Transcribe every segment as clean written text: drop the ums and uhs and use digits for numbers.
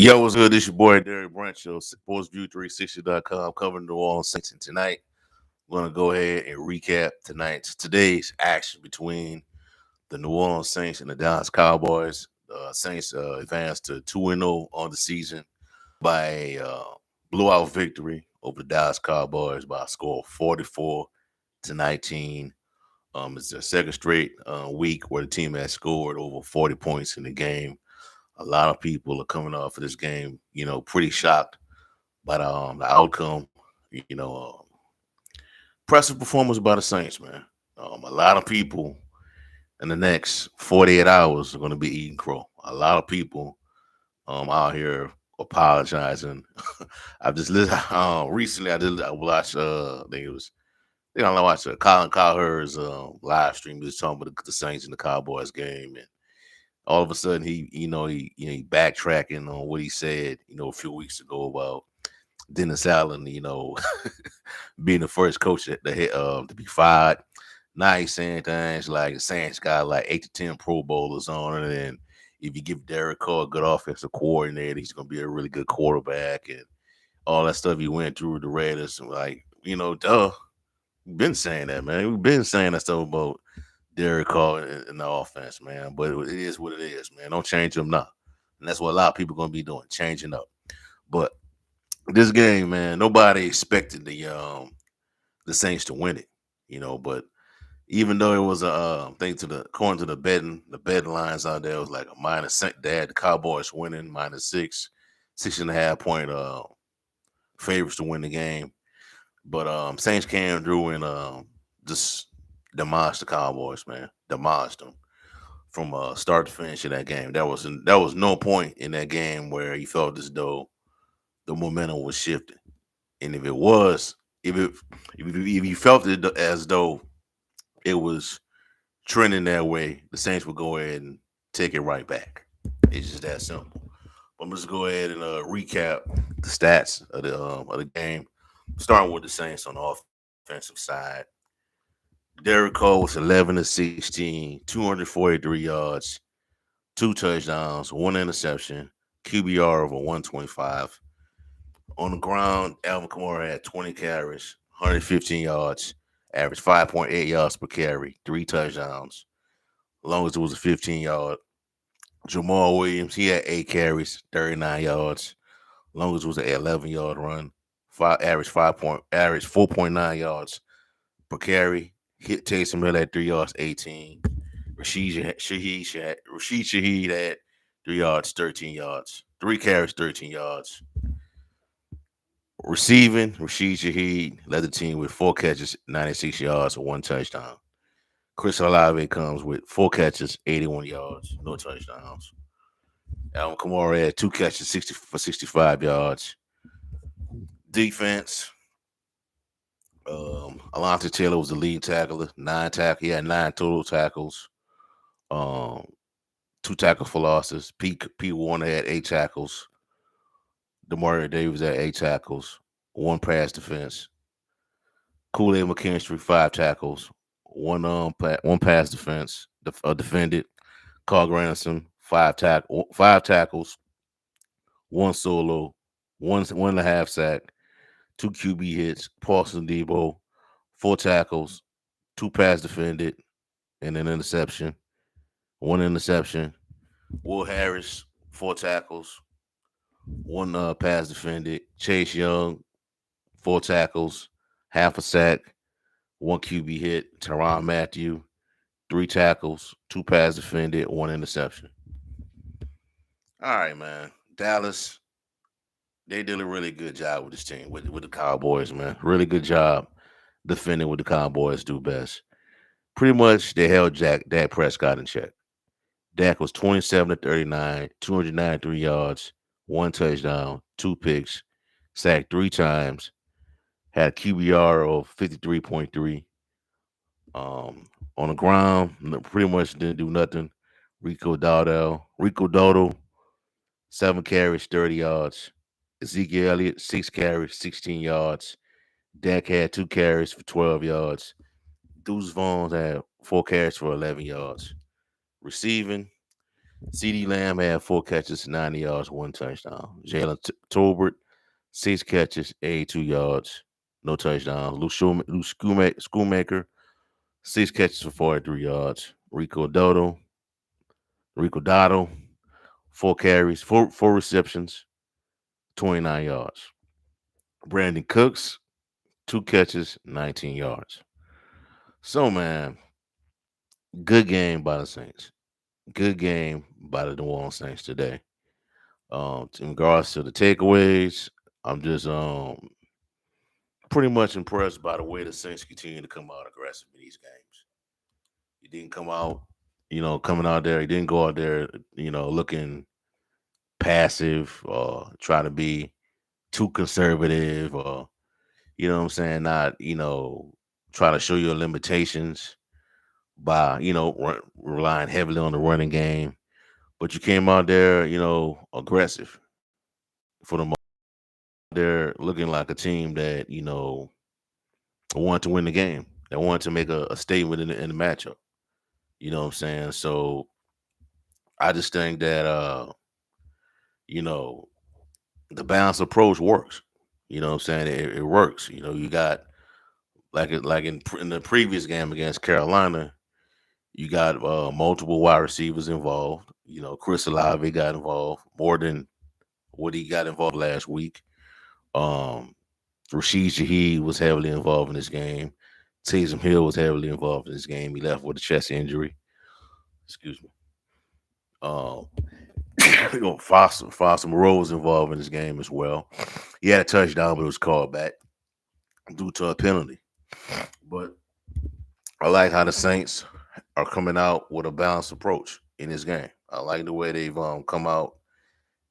Yo, what's good? This your boy Derek Brancho, SportsView360.com, covering the New Orleans Saints. And tonight, we're gonna go ahead and recap today's action between the New Orleans Saints and the Dallas Cowboys. Saints advanced to 2-0 on the season by a blowout victory over the Dallas Cowboys by a score of 44-19. It's their second straight week where the team has scored over 40 points in the game. A lot of people are coming off of this game, pretty shocked by the outcome. Impressive performance by the Saints, man. A lot of people in the next 48 hours are going to be eating crow. A lot of people out here apologizing. I've just listened recently. I watched. I watched Colin Cowherd's live stream. He was talking about the Saints and the Cowboys game, and all of a sudden he backtracking on what he said, a few weeks ago about Dennis Allen, being the first coach to be fired. Now he's saying things like the Saints got like 8 to 10 Pro Bowlers on it, and if you give Derek Carr a good offensive coordinator, he's gonna be a really good quarterback, and all that stuff he went through with the Raiders. Like, duh. We've been saying that, man. We've been saying that stuff about Derek Carr in the offense, man. But it is what it is, man. Don't change them now. And that's what a lot of people are gonna be doing, changing up. But this game, man, nobody expected the Saints to win it, But even though it was a thing according to the betting lines out there, it was like a minus. They had the Cowboys winning -6.5 point favorites to win the game. But Saints came through and just demolished the Cowboys, man. Demolished them from start to finish in that game. There was no point in that game where you felt as though the momentum was shifting. And if it was, if you felt it as though it was trending that way, the Saints would go ahead and take it right back. It's just that simple. But I'm just go ahead and recap the stats of the game, starting with the Saints on the offensive side. Derek Carr was 11 to 16, 243 yards, 2 touchdowns, 1 interception, QBR over 125. On the ground, Alvin Kamara had 20 carries, 115 yards, averaged 5.8 yards per carry, 3 touchdowns. Long as it was a 15-yard. Jamal Williams, he had 8 carries, 39 yards. Long as it was an 11-yard run. Average 4.9 yards per carry. Hit Taysom Hill at 3 yards, 18. Rashid Shaheed had 3 yards, 13 yards. 3 carries, 13 yards. Receiving, Rashid Shaheed led the team with 4 catches, 96 yards, and 1 touchdown. Chris Olave comes with 4 catches, 81 yards, no touchdowns. Alvin Kamara had 2 catches, 65 yards. Defense, Alontae Taylor was the lead tackler. He had 9 total tackles. 2 tackles for losses. Pete Warner had 8 tackles. Demario Davis had 8 tackles. 1 pass defense. Kool-Aid McKinstry 5 tackles. One pass defense defended. Carl Granderson 5 tackles. 1 solo. 1.5 sack. 2 QB hits. Paulson Debo 4 tackles. 2 pass defended, and an interception. 1 interception. Will Harris 4 tackles. 1 pass defended. Chase Young 4 tackles, half a sack, 1 QB hit. Tyrann Mathieu 3 tackles, 2 pass defended, 1 interception. All right, man. Dallas, they did a really good job with this team, with the Cowboys, man. Really good job defending what the Cowboys do best. Pretty much they held Dak Prescott in check. Dak was 27 to 39, 293 yards, 1 touchdown, 2 picks, sacked 3 times, had a QBR of 53.3. On the ground, pretty much didn't do nothing. Rico Dowdle, 7 carries, 30 yards. Ezekiel Elliott, 6 carries, 16 yards. Dak had 2 carries for 12 yards. Deuce Vaughn had 4 carries for 11 yards. Receiving, C.D. Lamb had 4 catches, 90 yards, 1 touchdown. Jalen Tolbert, 6 catches, 82 yards, no touchdowns. Luke Schoolmaker, 6 catches for 43 yards. Rico Dotto, 4 carries, four receptions, 29 yards. Brandon Cooks, 2 catches, 19 yards. So, man, good game by the Saints. Good game by the New Orleans Saints today. In regards to the takeaways, I'm just pretty much impressed by the way the Saints continue to come out aggressive in these games. He didn't come out, coming out there. He didn't go out there, looking passive or try to be too conservative or, what I'm saying, not, try to show your limitations by, relying heavily on the running game. But you came out there, aggressive for the most. They're looking like a team that, wanted to win the game. They wanted to make a statement in the matchup. You know what I'm saying? So I just think that you know, the balanced approach works. You know what I'm saying? It works. You got like in the previous game against Carolina, you got multiple wide receivers involved. Chris Olave got involved more than what he got involved last week. Um, Rashid Shaheed was heavily involved in this game. Taysom Hill was heavily involved in this game. He left with a chest injury. Excuse me. Um, Foster Moreau was involved in this game as well. He had a touchdown, but it was called back due to a penalty. But I like how the Saints are coming out with a balanced approach in this game. I like the way they've come out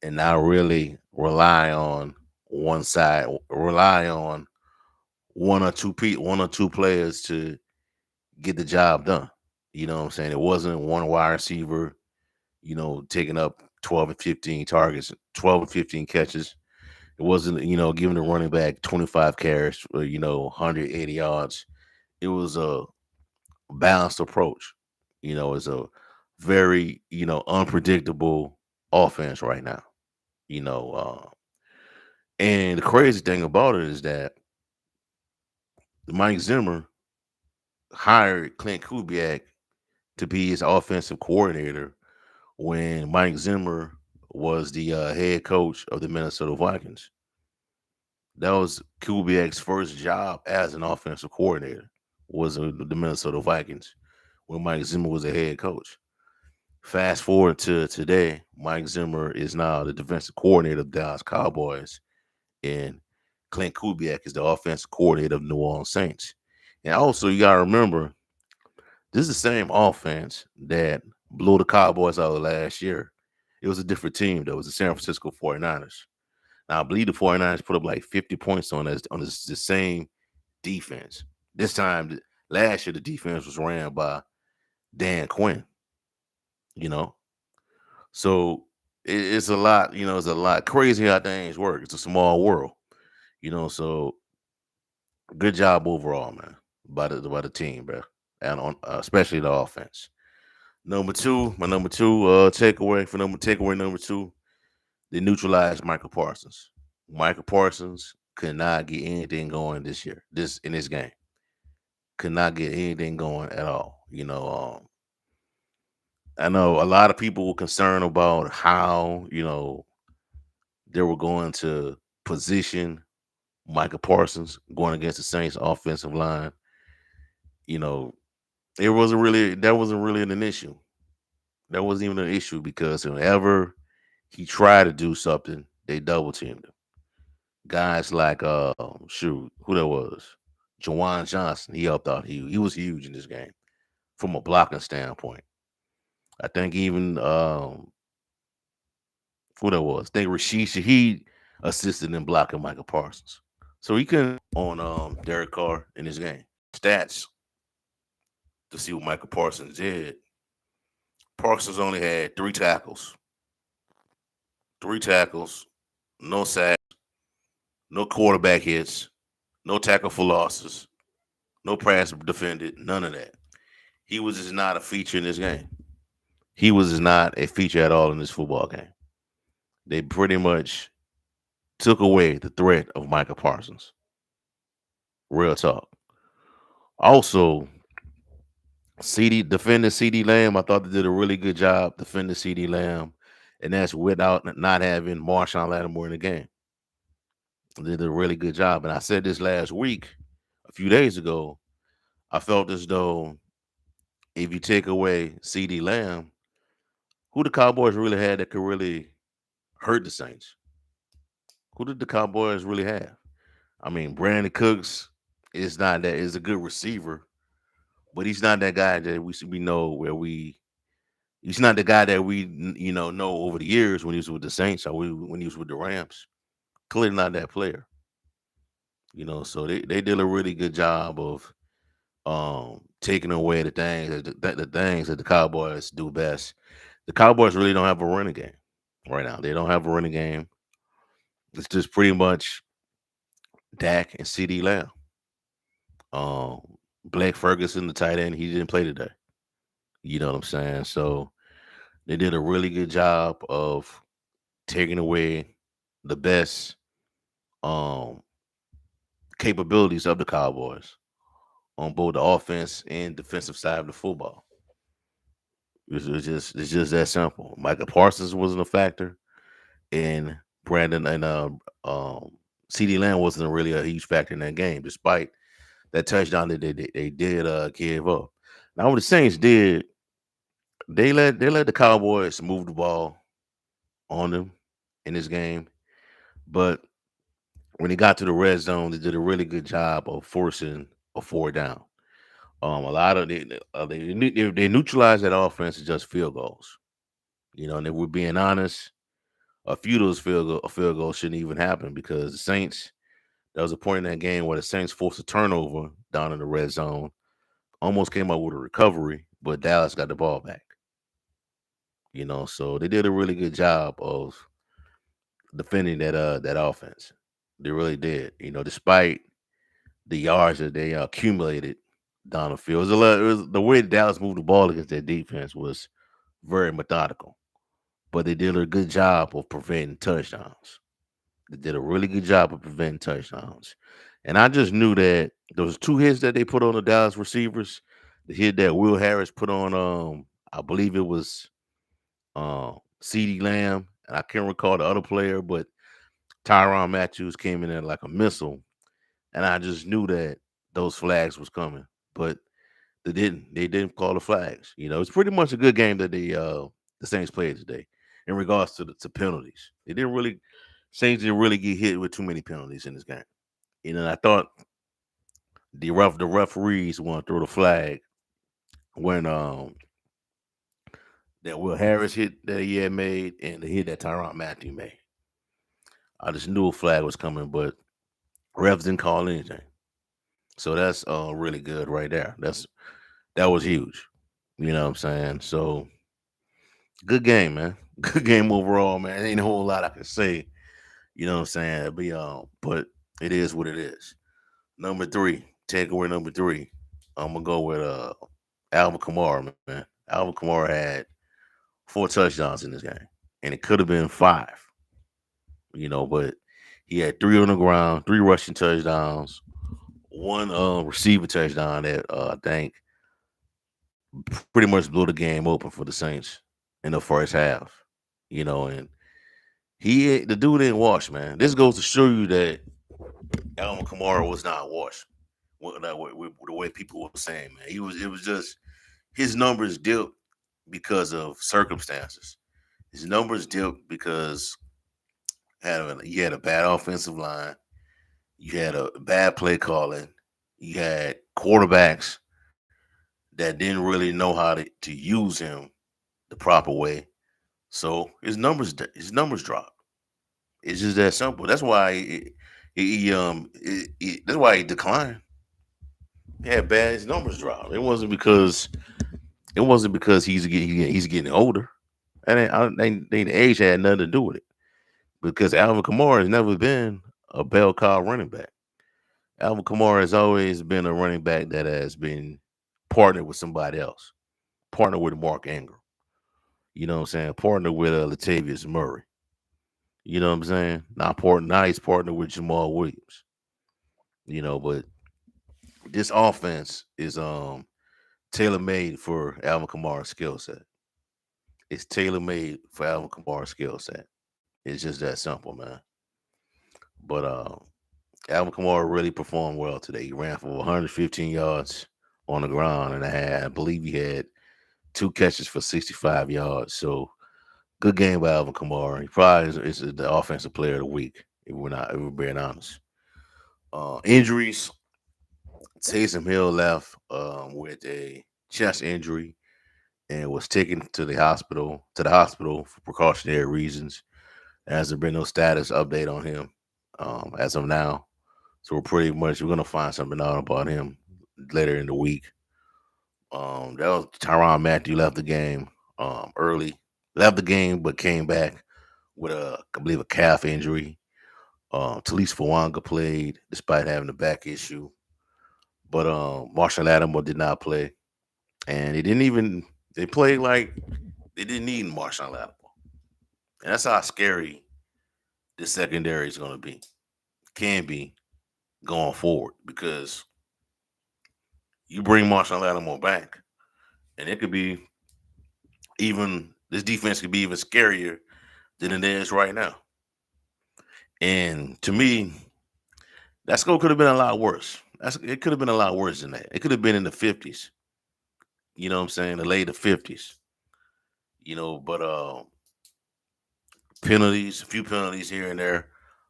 and not really rely on one side, rely on one or two players to get the job done. You know what I'm saying? It wasn't one wide receiver, taking up 12 and 15 targets, 12 and 15 catches. It wasn't, giving the running back 25 carries for, 180 yards. It was a balanced approach. It's a very, unpredictable offense right now. You know, and the crazy thing about it is that Mike Zimmer hired Clint Kubiak to be his offensive coordinator when Mike Zimmer was the head coach of the Minnesota Vikings. That was Kubiak's first job as an offensive coordinator, was the Minnesota Vikings when Mike Zimmer was a head coach. Fast forward to today, Mike Zimmer is now the defensive coordinator of the Dallas Cowboys, and Clint Kubiak is the offensive coordinator of New Orleans Saints. And also, you got to remember, this is the same offense that blew the Cowboys out last year. It was a different team, though. It was the San Francisco 49ers. Now, I believe the 49ers put up like 50 points on the same defense. This time, last year, the defense was ran by Dan Quinn, you know? So it's a lot, it's a lot crazy how things work. It's a small world, so good job overall, man, by the team, bro, and on especially the offense. My number two takeaway number two, they neutralized Michael Parsons. Michael Parsons could not get anything going this year, in this game. Could not get anything going at all. I know a lot of people were concerned about how, they were going to position Michael Parsons going against the Saints offensive line. You know, that wasn't really an issue. That wasn't even an issue because whenever he tried to do something, they double teamed him. Guys like shoot, who that was? Jawan Johnson, he helped out. He was huge in this game from a blocking standpoint. I think even who that was? I think Rashid Shaheed assisted in blocking Michael Parsons. So he couldn't on Derek Carr in this game. Stats to see what Michael Parsons did. Parsons only had 3 tackles, no sacks, no quarterback hits, no tackle for losses, no pass defended, none of that. He was just not a feature in this game. He was not a feature at all in this football game. They pretty much took away the threat of Micah Parsons. Real talk. Also, CD defending CD Lamb, I thought they did a really good job defending CD Lamb, and that's without not having Marshawn Lattimore in the game. They did a really good job. And I said this last week, a few days ago. I felt as though if you take away CD Lamb, who the Cowboys really had that could really hurt the Saints? Who did the Cowboys really have? I mean, Brandon Cooks is not that is a good receiver, but he's not that guy that we know where we. He's not the guy that we know over the years when he was with the Saints or when he was with the Rams. Clearly not that player. So they did a really good job of taking away the things that the Cowboys do best. The Cowboys really don't have a running game right now. They don't have a running game. It's just pretty much Dak and CD Lamb. Blake Ferguson, the tight end, he didn't play today. You know what I'm saying? So they did a really good job of taking away the best um capabilities of the Cowboys on both the offense and defensive side of the football. It's just that simple. Micah Parsons wasn't a factor, and Brandon and CD Lamb wasn't really a huge factor in that game, despite that touchdown that they did give up. Now what the Saints did, they let the Cowboys move the ball on them in this game, but when they got to the red zone, they did a really good job of forcing a four down. A lot of they neutralized that offense to just field goals. And if we're being honest, a few of those field goals shouldn't even happen because the Saints. There was a point in that game where the Saints forced a turnover down in the red zone, almost came up with a recovery, but Dallas got the ball back. So they did a really good job of defending that offense. They really did. Despite the yards that they accumulated down the field, it was the way Dallas moved the ball against their defense was very methodical. But they did a good job of preventing touchdowns. They did a really good job of preventing touchdowns. And I just knew that those two hits that they put on the Dallas receivers, the hit that Will Harris put on I believe it was CD Lamb, and I can't recall the other player, but Tyron Matthews came in there like a missile. And I just knew that those flags was coming. But they didn't. They didn't call the flags. It's pretty much a good game that the Saints played today in regards to penalties. They didn't really Saints didn't really get hit with too many penalties in this game. And I thought the referees want to throw the flag when that Will Harris hit that he had made and the hit that Tyron Matthew made. I just knew a flag was coming, but refs didn't call anything. So that's really good right there. That was huge. You know what I'm saying? So good game, man. Good game overall, man. Ain't a whole lot I can say. You know what I'm saying? But it is what it is. Number three, takeaway number three. I'm gonna go with Alvin Kamara, man. Alvin Kamara had 4 touchdowns in this game, and it could have been 5. But he had 3 on the ground, 3 rushing touchdowns, one receiving touchdown that I think pretty much blew the game open for the Saints in the first half. And the dude didn't wash, man. This goes to show you that Alvin Kamara was not washed. The way people were saying, man, it was just his numbers dipped because of circumstances. His numbers dipped because you had a bad offensive line, you had a bad play calling, you had quarterbacks that didn't really know how to use him the proper way. So his numbers dropped. It's just that simple. That's why that's why he declined. He had bad his numbers dropped. It wasn't because he's getting older. And the age had nothing to do with it. Because Alvin Kamara has never been a bell cow running back. Alvin Kamara has always been a running back that has been partnered with somebody else, partnered with Mark Ingram. You know what I'm saying? Partner with Latavius Murray. You know what I'm saying? Not partner. Now he's partnered with Jamal Williams. But this offense is tailor made for Alvin Kamara's skill set. It's tailor made for Alvin Kamara's skill set. It's just that simple, man. But Alvin Kamara really performed well today. He ran for 115 yards on the ground, and I believe he had two catches for 65 yards. So good game by Alvin Kamara. He probably is the offensive player of the week. If we're being honest. Injuries. Taysom Hill left with a chest injury and was taken to the hospital for precautionary reasons. There hasn't been no status update on him as of now. So we're gonna find something out about him later in the week. That was Tyrann Matthew left the game early. Left the game but came back with I believe a calf injury. Talise Fawanga played despite having a back issue. But Marshall Lattimore did not play. And they played like they didn't need Marshall Lattimore. And that's how scary this secondary is gonna be. Can be going forward because you bring Marshall Lattimore back, and it could be even this defense could be even scarier than it is right now. And to me, that score could have been a lot worse. It could have been a lot worse than that. It could have been in the 50s. You know what I'm saying? The later 50s. But penalties, a few penalties here and there,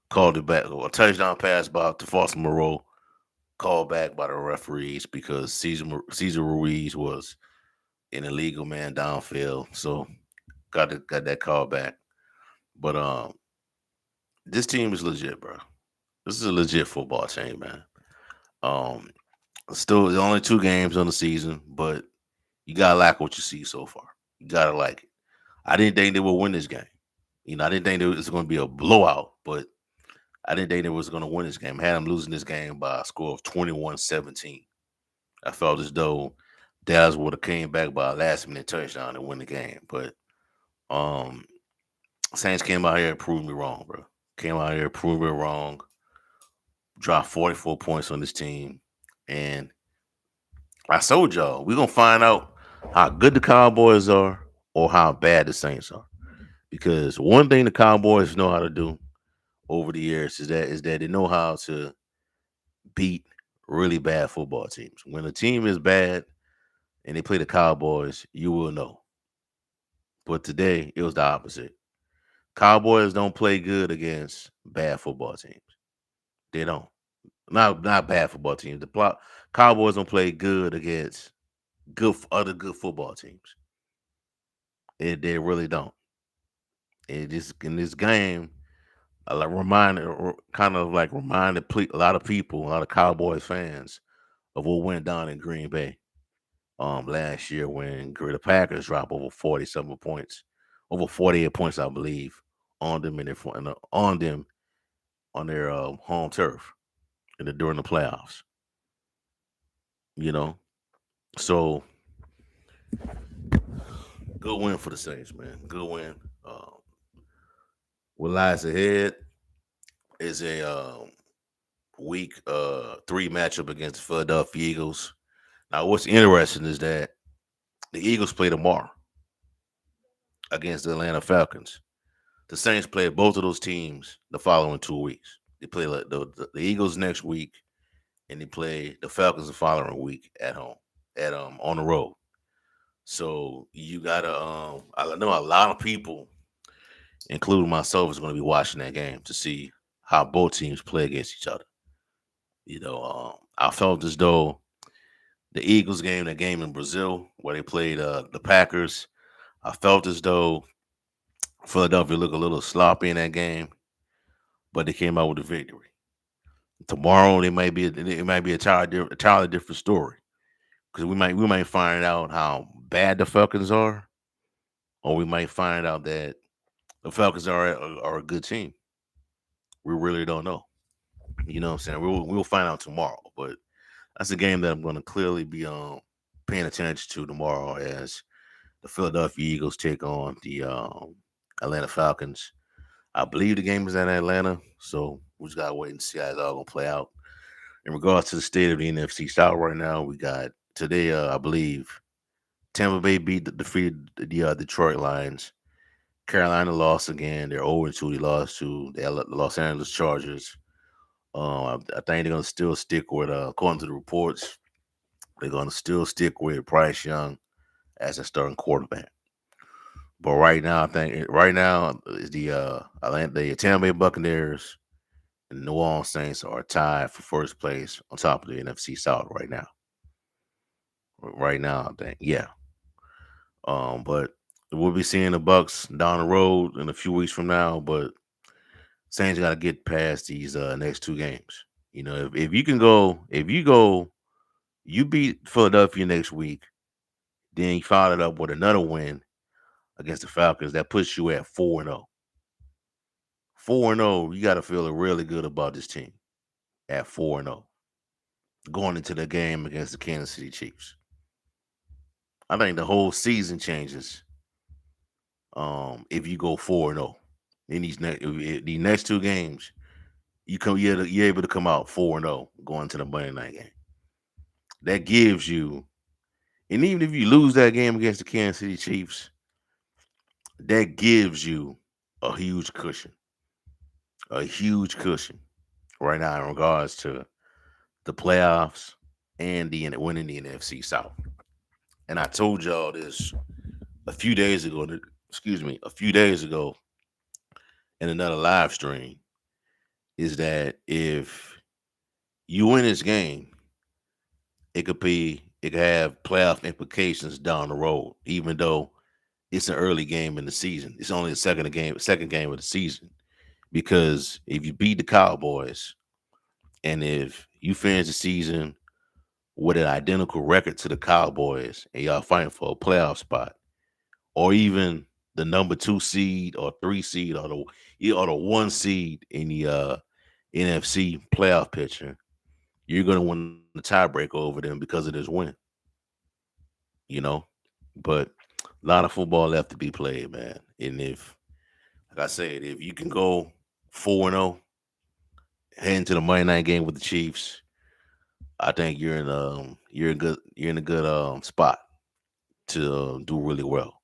called it back. A touchdown pass by to Foster Moreau, called back by the referees because Cesar Ruiz was an illegal man downfield. So got that call back. But this team is legit, bro. This is a legit football team, man. Um, Still, there's only 2 games on the season, but you gotta like what you see so far. You gotta like it. I didn't think they would win this game. I didn't think it was going to be a blowout, but I didn't think they was going to win this game. I had them losing this game by a score of 21-17. I felt as though Dallas would have came back by a last-minute touchdown and win the game, but um, Saints came out here and proved me wrong, bro. Came out here, proved me wrong. Dropped 44 points on this team, and I told y'all we're gonna find out how good the Cowboys are or how bad the Saints are. Because one thing the Cowboys know how to do over the years is that they know how to beat really bad football teams. When a team is bad and they play the Cowboys, you will know. But today it was the opposite. Cowboys don't play good against bad football teams. They don't. Not bad football teams. Cowboys don't play good against other good football teams. They really don't. In this game, I like reminded or kind of like reminded a lot of people, a lot of Cowboys fans of what went down in Green Bay last year when the Packers dropped over 47 points, over 48 points, I believe, on them on them on their home turf during the playoffs. You know, so good win for the Saints, man. Good win. What lies ahead is a week 3 matchup against the Philadelphia Eagles. Now, what's interesting is that the Eagles play tomorrow against the Atlanta Falcons. The Saints play both of those teams the following 2 weeks. They play the Eagles next week, and they play the Falcons the following week at home, at on the road. So you gotta I know a lot of people, including myself, is going to be watching that game to see how both teams play against each other. I felt as though the Eagles game, that game in Brazil where they played the Packers, I felt as though Philadelphia looked a little sloppy in that game, but they came out with a victory. Tomorrow, it might be a entirely different story because we might find out how bad the Falcons are, or we might find out that the Falcons are a good team. We really don't know. You know what I'm saying? We'll find out tomorrow, but that's a game that I'm going to clearly be paying attention to tomorrow as The Philadelphia Eagles take on the Atlanta Falcons. I believe the game is in Atlanta, so we just gotta wait and see how it's all gonna play out. In regards to the state of the NFC South right now, we got today, I believe Tampa Bay defeated the Detroit Lions. Carolina lost again. They're 0-2. They lost to the Los Angeles Chargers. I think they're gonna still stick with, according to the reports, they're gonna still stick with Bryce Young as a starting quarterback. But right now, I think right now is the Tampa Bay Buccaneers and New Orleans Saints are tied for first place on top of the NFC South right now. Right now, I think, yeah. But we'll be seeing the Bucks down the road in a few weeks from now. But Saints got to get past these next two games. You know, if you can go, you beat Philadelphia next week, then you followed it up with another win against the Falcons. That puts you at 4-0. 4-0, you got to feel really good about this team at 4-0 going into the game against the Kansas City Chiefs. I think the whole season changes if you go 4-0 in these next two games. You're able to come out 4-0 going to the Monday night game. That gives you, and even if you lose that game against the Kansas City Chiefs, that gives you a huge cushion. A huge cushion right now in regards to the playoffs and the winning the NFC South. And I told y'all this a few days ago. A few days ago in another live stream. Is that if you win this game, it could have playoff implications down the road, even though it's an early game in the season. It's only the second game of the season. Because if you beat the Cowboys and if you finish the season with an identical record to the Cowboys and y'all fighting for a playoff spot, or even the number 2 seed or 3 seed or the 1 seed in the NFC playoff picture, you're gonna win the tiebreaker over them because of this win. You know, but a lot of football left to be played, man. And if, like I said, if you can go 4-0, head into the Monday night game with the Chiefs, I think you're in a good spot to do really well.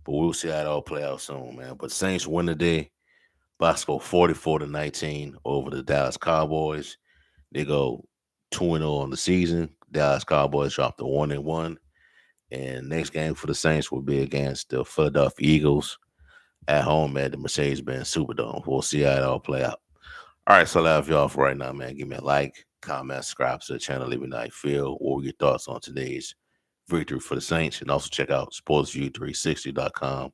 But we'll see how it all play out soon, man. But Saints win today. Bucks go 44-19 over the Dallas Cowboys. They go 2-0 on the season. Dallas Cowboys drop to 1-1. And next game for the Saints will be against the Philadelphia Eagles at home at the Mercedes-Benz Superdome. We'll see how it all play out. All right, so that's y'all for right now, man. Give me a like, comment, subscribe to the channel. Leave me a how you feel or your thoughts on today's victory for the Saints. And also check out sportsview360.com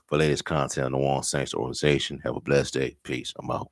for latest content on the One Saints organization. Have a blessed day. Peace. I'm out.